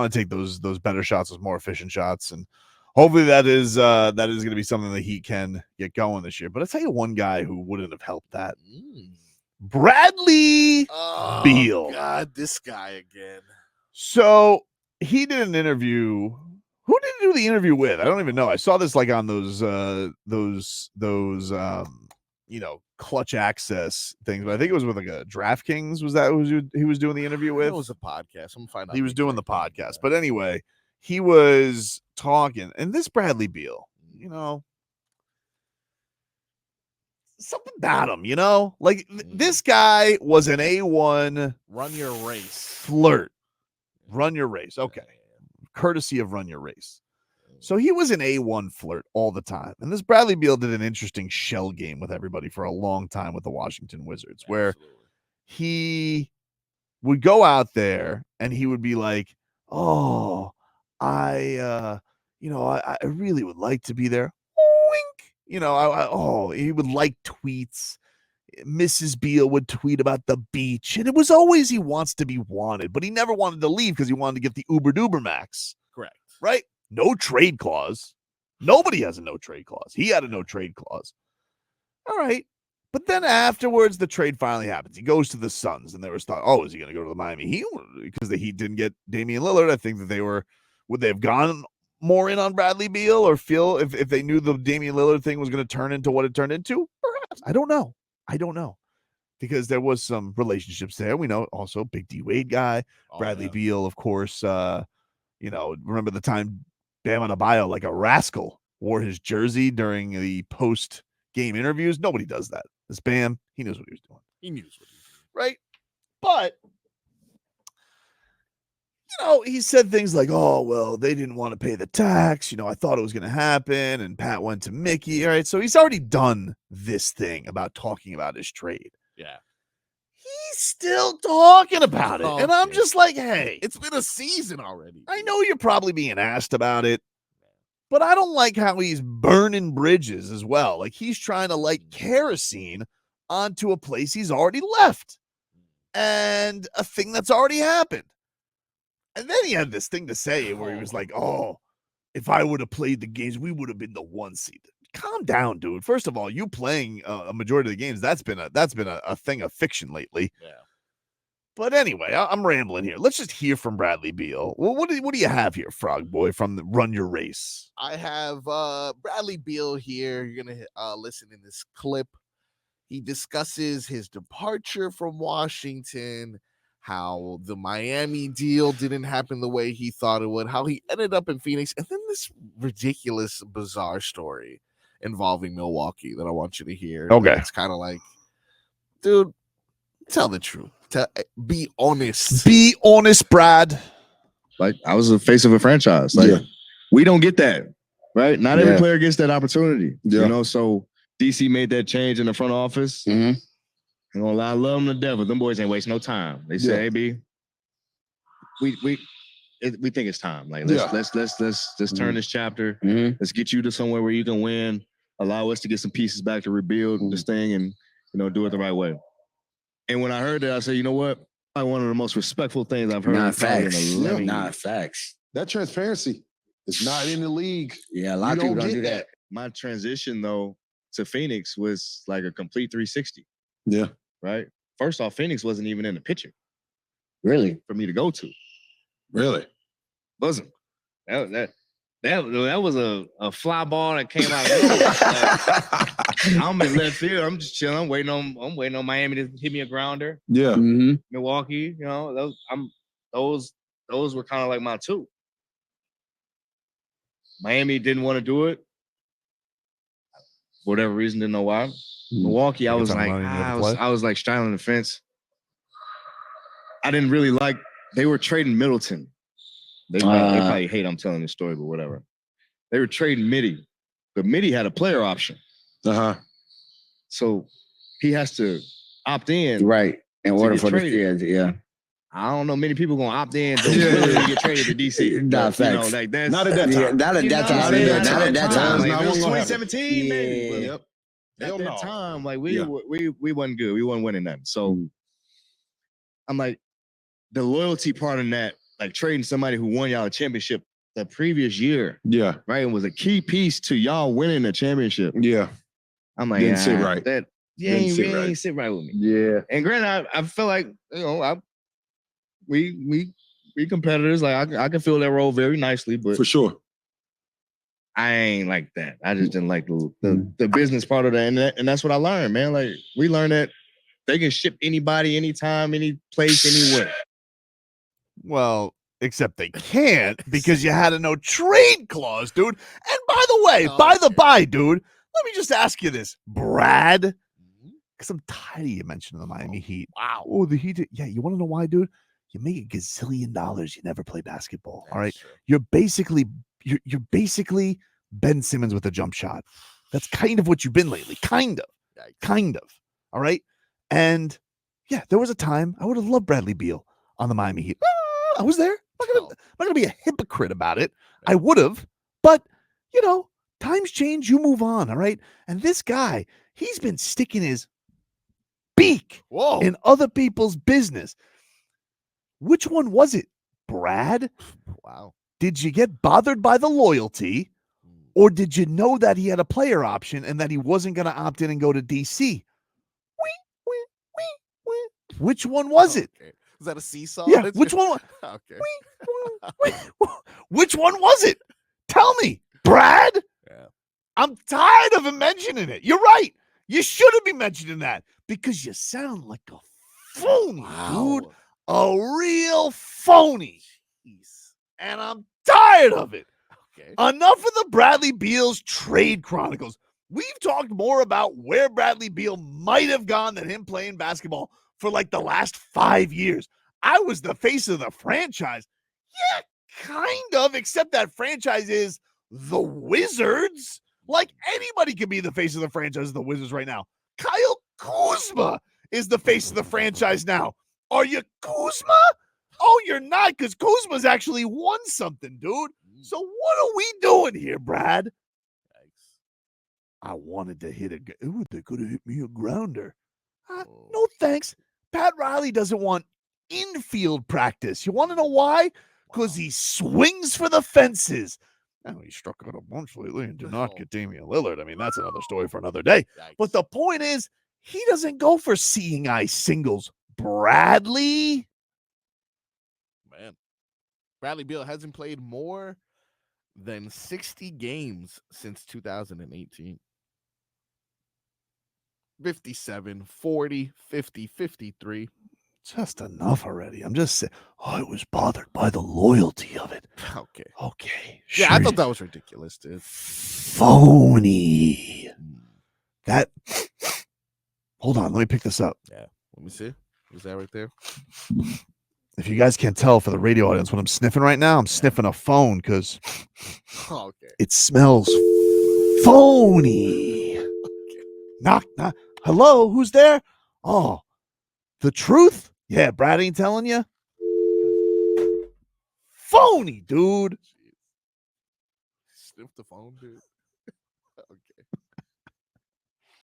want to take those better shots, those more efficient shots, and hopefully that is going to be something that he can get going this year. But I'll tell you one guy who wouldn't have helped that. Bradley Beal. God, this guy again. So he did an interview. Who did he do the interview with? I don't even know. I saw this like on those clutch access things, but I think it was with like a DraftKings. Was that who he was doing the interview with? It was a podcast. I'm gonna find out. He was doing the podcast, but anyway, he was talking, and this Bradley Beal, something about him, like this guy was an A1 run your race flirt. Run your race. Okay. Courtesy of Run Your Race. So he was an A1 flirt all the time. And this Bradley Beal did an interesting shell game with everybody for a long time with the Washington Wizards, where he would go out there and he would be like, oh, I really would like to be there. Wink. He would like tweets. Mrs. Beal would tweet about the beach, and it was always he wants to be wanted, but he never wanted to leave because he wanted to get the Uber Duber Max. Correct. Right? No trade clause. Nobody has a no trade clause. He had a no trade clause. All right. But then afterwards, the trade finally happens. He goes to the Suns, and there was thought, is he going to go to the Miami Heat? Because the Heat didn't get Damian Lillard. I think that would they have gone more in on Bradley Beal or feel if they knew the Damian Lillard thing was going to turn into what it turned into? Perhaps. I don't know. Because there was some relationships there. We know also Big D Wade guy, Bradley Beal, of course. Remember the time Bam Adebayo, like a rascal, wore his jersey during the post-game interviews? Nobody does that. This Bam, he knows what he was doing. He knew what he was doing. Right? But, he said things like, oh, well, they didn't want to pay the tax. I thought it was going to happen. And Pat went to Mickey. All right. So he's already done this thing about talking about his trade. Yeah. He's still talking about it. Okay. And I'm just like, hey. It's been a season already. I know you're probably being asked about it, but I don't like how he's burning bridges as well. Like he's trying to light kerosene onto a place he's already left and a thing that's already happened. And then he had this thing to say where he was like, oh, if I would have played the games, we would have been the 1 seed. Calm down, dude. First of all, you playing a majority of the games, that's been a thing of fiction lately. Yeah. But anyway, I'm rambling here. Let's just hear from Bradley Beal. Well, what do you have here, Frog Boy, from the Run Your Race? I have Bradley Beal here. You're going to listen in this clip. He discusses his departure from Washington, how the Miami deal didn't happen the way he thought it would, how he ended up in Phoenix, and then this ridiculous, bizarre story involving Milwaukee that I want you to hear. Okay. It's kind of like, dude, tell the truth. Be honest. Be honest, Brad. Like, I was the face of a franchise. Like, we don't get that, right? Not every player gets that opportunity. Yeah. So DC made that change in the front office. Mm-hmm. I'm gonna lie, I love them to death, but them boys ain't waste no time. They say, "Hey, B, we think it's time. Like, let's turn this chapter. Mm-hmm. Let's get you to somewhere where you can win. Allow us to get some pieces back to rebuild this thing, and do it the right way." And when I heard that, I said, "You know what? Probably one of the most respectful things I've heard." Not facts. That transparency is not in the league. Yeah, a lot of people don't do that. My transition though to Phoenix was like a complete 360. Yeah. Right. First off, Phoenix wasn't even in the picture. Really? For me to go to. Really? Wasn't. That was a fly ball that came out of nowhere. I'm in left field. I'm just chilling. I'm waiting on Miami to hit me a grounder. Yeah. Mm-hmm. Milwaukee, those were kind of like my two. Miami didn't want to do it. For whatever reason, didn't know why. Milwaukee, I was like straddling the fence. I didn't really like. They were trading Middleton. They probably hate I'm telling this story, but whatever. They were trading Mitty, but Mitty had a player option. So he has to opt in, right? In order for the yeah. I don't know many people gonna opt in to get traded to DC. Not facts. Like that's not at that time. Not at that time. Not at that time. Like, it was 2017, maybe. Yep. At that time, like we wasn't good. We wasn't winning nothing. So I'm like, the loyalty part in that like trading somebody who won y'all a championship the previous year, Yeah. right? It was a key piece to y'all winning the championship. Yeah. I'm like, Didn't sit right. That Didn't sit right. ain't sit right with me. Yeah. And granted, I feel like, you know, we competitors. Like I can fill that role very nicely, but For sure. I ain't like that. I just didn't like the business part of that, and that's what I learned, man. Like we learned that they can ship anybody, anytime, any place, anywhere. Well, except they can't because you had a no trade clause, dude. And by the way, by the by, dude, let me just ask you this, Brad, because I'm tired of you mentioning the Miami Heat. Wow. Oh, the Heat. Yeah, you want to know why, dude? You make a gazillion dollars. You never play basketball. All right. True. You're basically Ben Simmons with a jump shot. That's kind of what you've been lately. Kind of. All right. And yeah, there was a time I would have loved Bradley Beal on the Miami Heat. I was there. I'm not gonna be a hypocrite about it. I would have, but you know, times change. You move on. All right. And this guy, he's been sticking his beak in other people's business. Which one was it, Brad? Wow. Did you get bothered by the loyalty, or did you know that he had a player option and that he wasn't going to opt in and go to DC? Which one was it? Is that a seesaw? Yeah, which one? Okay. Which one was it? Tell me, Brad. Yeah. I'm tired of him mentioning it. You're right. You shouldn't be mentioning that because you sound like a phony, dude. A real phony. Jeez. And I'm tired of it. Okay. Enough of the Bradley Beal's trade chronicles. We've talked more about where Bradley Beal might have gone than him playing basketball for like the last 5 years. I was the face of the franchise. Yeah, kind of, except that franchise is the Wizards. Like anybody can be the face of the franchise of the Wizards right now. Kyle Kuzma is the face of the franchise now. Are you Kuzma? Oh, you're not, because Kuzma's actually won something, dude. So what are we doing here, Brad? Yikes. I wanted to hit a... Ooh, they could have hit me a grounder. No thanks. Pat Riley doesn't want infield practice. You want to know why? Because he swings for the fences. Now, he struck out a bunch lately and did not get Damian Lillard. I mean, that's another story for another day. Yikes. But the point is, he doesn't go for seeing eye singles. Bradley? Man. Bradley Beal hasn't played more than 60 games since 2018. 57, 40, 50, 53. Just enough already. I'm just saying, I was bothered by the loyalty of it. Okay. Okay. Yeah, sure. I thought that was ridiculous, dude. Phony. That. Hold on. Let me pick this up. Yeah. Let me see. Is that right there? If you guys can't tell for the radio audience what I'm sniffing right now, I'm sniffing a phone because Okay. it smells phony. Knock. Hello, who's there? Oh, the truth? Yeah, Brad ain't telling you. Phony, dude. Sniff the phone, dude.